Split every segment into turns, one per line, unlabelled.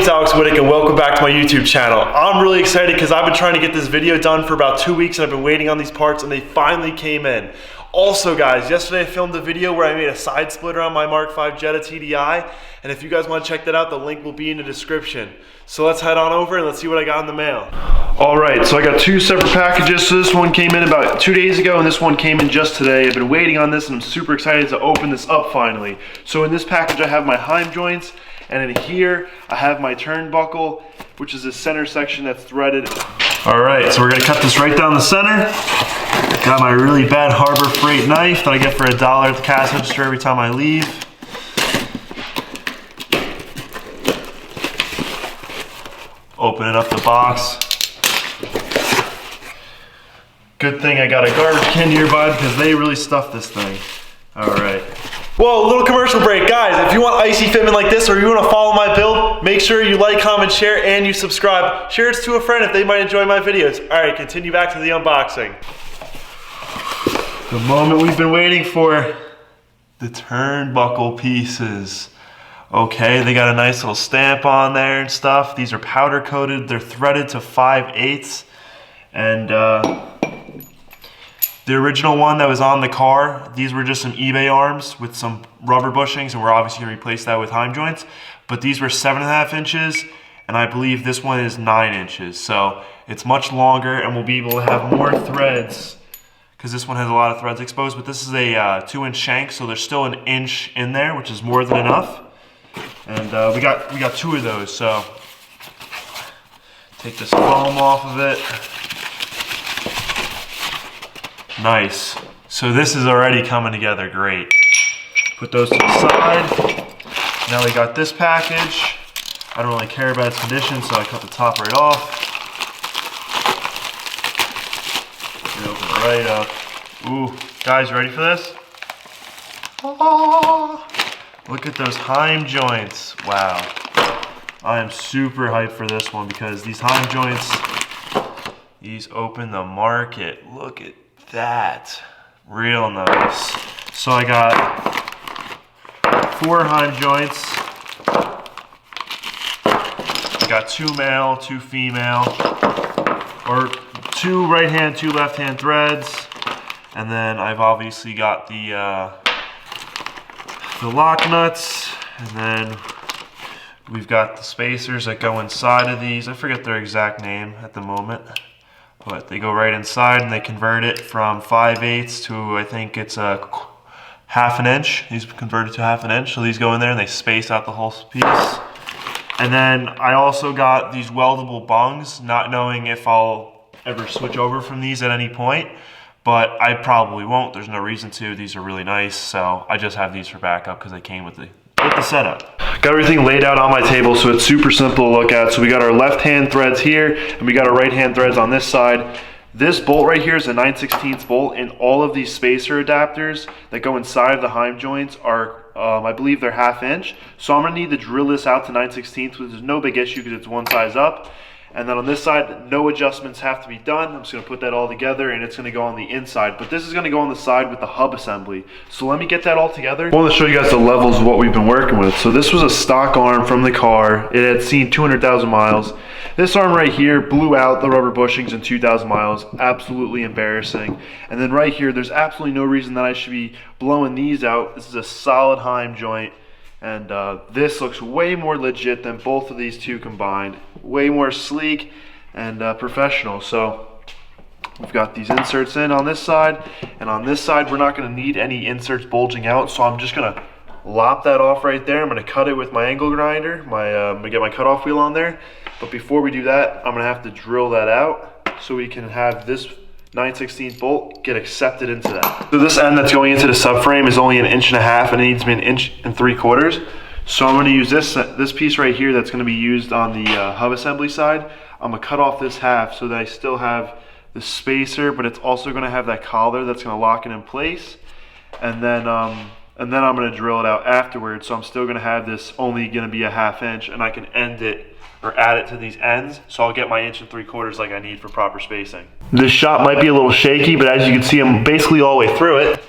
name's Alex Whittick and welcome back to my YouTube channel. I'm really excited because I've been trying to get this video done for about 2 weeks and I've been waiting on these parts and they finally came in. Also guys, yesterday I filmed a video where I made a side splitter on my Mark V Jetta TDI, and if you guys want to check that out, the link will be in the description. So let's head on over and let's see what I got in the mail. Alright, so I got two separate packages. So this one came in about 2 days ago and this one came in just today. I've been waiting on this and I'm super excited to open this up finally. So in this package I have my Heim joints, and in here I have my turnbuckle, which is the center section that's threaded. Alright, so we're gonna cut this right down the center. Got my really bad Harbor Freight knife that I get for $1 at the cash register every time I leave. Opening up the box. Good thing I got a garbage can nearby because they really stuffed this thing. Alright. Whoa, little commercial break. Guys, if you want icy fitment like this or you want to follow my build, make sure you like, comment, share, and you subscribe. Share it to a friend if they might enjoy my videos. Alright, continue back to the unboxing. The moment we've been waiting for, the turnbuckle pieces. Okay, they got a nice little stamp on there and stuff. These are powder coated, they're threaded to 5/8. And the original one that was on the car, these were just some eBay arms with some rubber bushings, and we're obviously gonna replace that with Heim joints. But these were 7.5 inches, and I believe this one is 9 inches. So it's much longer, and we'll be able to have more threads, because this one has a lot of threads exposed, but this is a 2-inch shank, so there's still 1 inch in there, which is more than enough. And we got 2 of those, so take this foam off of it. Nice. So this is already coming together great. Put those to the side. Now we got this package. I don't really care about its condition, so I cut the top right off. Open it right up. Ooh, guys, ready for this? Oh, look at those Heim joints. Wow. I am super hyped for this one because these Heim joints, these open the market. Look at that. Real nice. So I got 4 Heim joints. I got 2 male, 2 female, or 2 right hand, 2 left hand threads. And then I've obviously got the lock nuts, and then we've got the spacers that go inside of these. I forget their exact name at the moment, but they go right inside and they convert it from 5/8 to, I think it's a 1/2 inch. These converted to 1/2 inch, so these go in there and they space out the whole piece. And then I also got these weldable bungs, not knowing if I'll ever switch over from these at any point, but I probably won't. There's no reason to. These are really nice, so I just have these for backup because they came with the setup. Got everything laid out on my table, so it's super simple to look at. So we got our left hand threads here, and we got our right hand threads on this side. This bolt right here is a 9/16 bolt, and all of these spacer adapters that go inside of the Heim joints are, I believe they're 1/2 inch. So I'm gonna need to drill this out to 9/16, which is no big issue because it's one size up. And then on this side, no adjustments have to be done. I'm just gonna put that all together and it's gonna go on the inside. But this is gonna go on the side with the hub assembly. So let me get that all together. I wanna show you guys the levels of what we've been working with. So this was a stock arm from the car. It had seen 200,000 miles. This arm right here blew out the rubber bushings in 2,000 miles. Absolutely embarrassing. And then right here, there's absolutely no reason that I should be blowing these out. This is a solid Heim joint. And this looks way more legit than both of these two combined. Way more sleek and professional. So we've got these inserts in on this side, and on this side we're not going to need any inserts bulging out. So I'm just going to lop that off right there. I'm going to cut it with my angle grinder. I'm going to get my cutoff wheel on there. But before we do that, I'm going to have to drill that out so we can have this 9/16 bolt get accepted into that. So this end that's going into the subframe is only 1.5 inches, and it needs to be 1 3/4. So I'm going to use this piece right here that's going to be used on the hub assembly side. I'm going to cut off this half so that I still have the spacer, but it's also going to have that collar that's going to lock it in place. And then I'm going to drill it out afterwards. So I'm still going to have this only going to be 1/2 inch, and I can end it or add it to these ends, so I'll get my 1 3/4 like I need for proper spacing. This shot might be a little shaky, but as you can see, I'm basically all the way through it.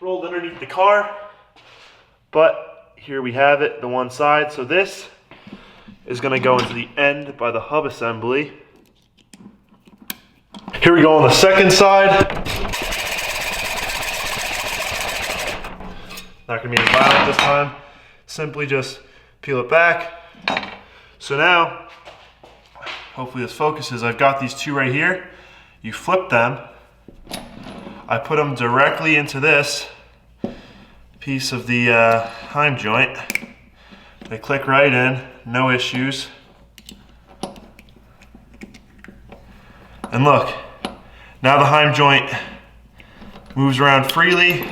Rolled underneath the car, but here we have it, the one side. So this is gonna go into the end by the hub assembly. Here we go on the second side. Not gonna be as violent this time. Simply just peel it back. So now, hopefully this focuses. I've got these two right here. You flip them. I put them directly into this piece of the Heim joint. They click right in, no issues. And look, now the Heim joint moves around freely,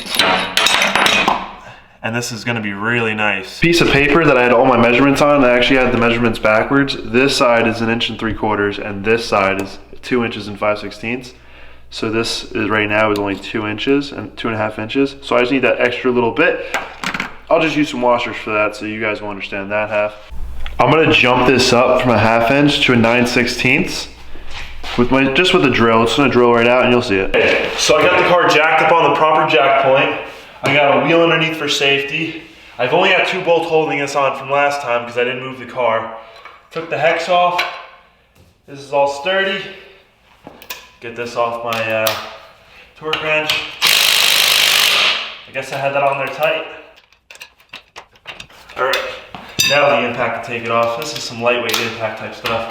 and this is gonna be really nice. Piece of paper that I had all my measurements on, I actually had the measurements backwards. This side is 1 3/4 inches, and this side is 2 inches and 5/16. So this is right now is only 2 inches and 2.5 inches. So I just need that extra little bit. I'll just use some washers for that so you guys will understand that half. I'm gonna jump this up from a 1/2 inch to a 9/16 with just with a drill. It's gonna drill right out and you'll see it. Okay, so I got the car jacked up on the proper jack point. I got a wheel underneath for safety. I've only got 2 bolts holding this on from last time because I didn't move the car. Took the hex off. This is all sturdy. Get this off my torque wrench. I guess I had that on there tight. All right, now the impact to take it off. This is some lightweight impact type stuff.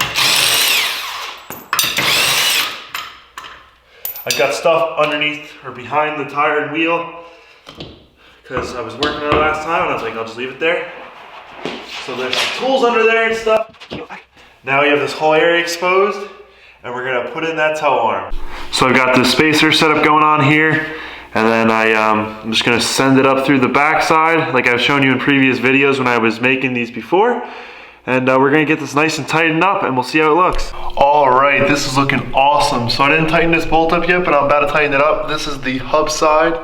I've got stuff underneath or behind the tire and wheel because I was working on it last time and I was like, I'll just leave it there. So there's some tools under there and stuff. Now we have this whole area exposed and we're gonna put in that tow arm. So I've got the spacer setup going on here, and then I'm just gonna send it up through the back side like I've shown you in previous videos when I was making these before. And we're gonna get this nice and tightened up and we'll see how it looks. All right, this is looking awesome. So I didn't tighten this bolt up yet, but I'm about to tighten it up. This is the hub side,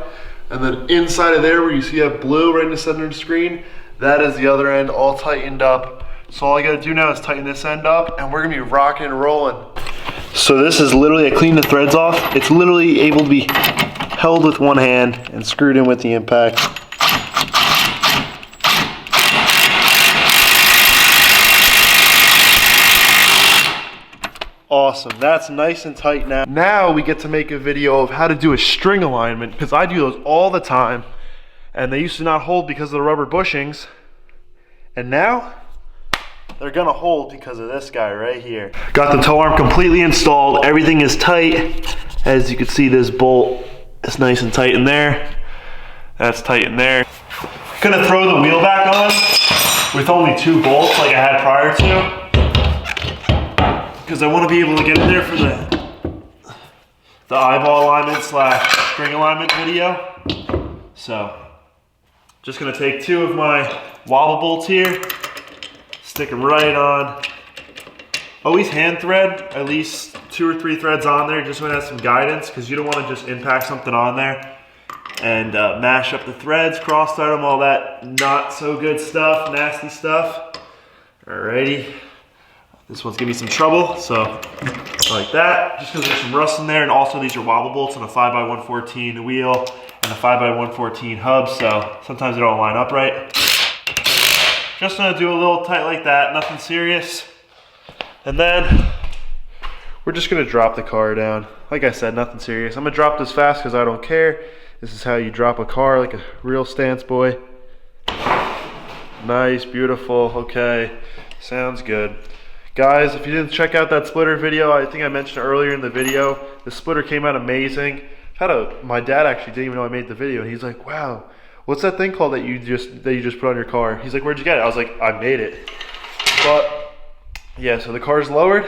and then inside of there where you see that blue right in the center of the screen, that is the other end all tightened up. So all I gotta do now is tighten this end up and we're gonna be rocking and rolling. So this is literally, I cleaned the threads off. It's literally able to be held with one hand and screwed in with the impact. Awesome, that's nice and tight now. Now we get to make a video of how to do a string alignment because I do those all the time and they used to not hold because of the rubber bushings. And now, they're gonna hold because of this guy right here. Got the tow arm completely installed. Everything is tight. As you can see, this bolt is nice and tight in there. That's tight in there. Gonna throw the wheel back on with only 2 bolts like I had prior to, because I want to be able to get in there for the eyeball alignment / string alignment video. So just gonna take 2 of my wobble bolts here, stick them right on. Always hand thread at least 2 or 3 threads on there just so it has some guidance, because you don't want to just impact something on there and mash up the threads, cross thread them, all that not so good stuff, nasty stuff. Alrighty, this one's giving me some trouble, so like that, just because there's some rust in there, and also these are wobble bolts on a 5x114 wheel and a 5x114 hub, so sometimes they don't line up right. Just gonna do a little tight like that, nothing serious. And then we're just gonna drop the car down. Like I said, nothing serious. I'm gonna drop this fast because I don't care. This is how you drop a car, like a real stance boy. Nice, beautiful, okay. Sounds good. Guys, if you didn't check out that splitter video, I think I mentioned earlier in the video, the splitter came out amazing. My dad actually didn't even know I made the video. He's like, wow, what's that thing called that you just put on your car? He's like, where'd you get it? I was like, I made it. But yeah, so the car's lowered.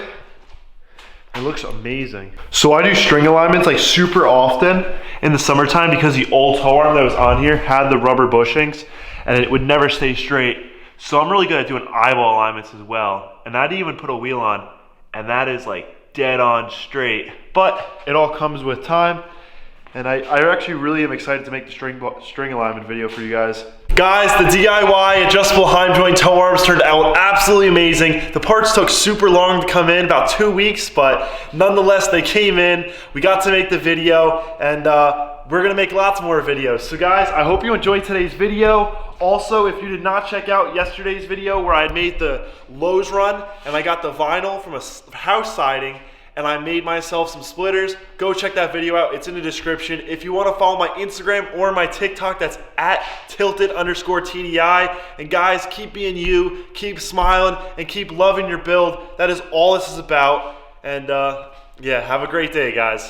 It looks amazing. So I do string alignments like super often in the summertime because the old tow arm that was on here had the rubber bushings and it would never stay straight. So I'm really good at doing eyeball alignments as well. And I didn't even put a wheel on, and that is like dead on straight. But it all comes with time. And I actually really am excited to make the string alignment video for you guys. Guys, the DIY adjustable Heim joint tow arms turned out absolutely amazing. The parts took super long to come in, about 2 weeks, but nonetheless, they came in. We got to make the video, and we're gonna make lots more videos. So guys, I hope you enjoyed today's video. Also, if you did not check out yesterday's video where I made the Lowe's run and I got the vinyl from a house siding and I made myself some splitters, go check that video out. It's in the description. If you want to follow my Instagram or my TikTok, that's at tilted_TDI. And guys, keep being you, keep smiling, and keep loving your build. That is all this is about. And yeah, have a great day, guys.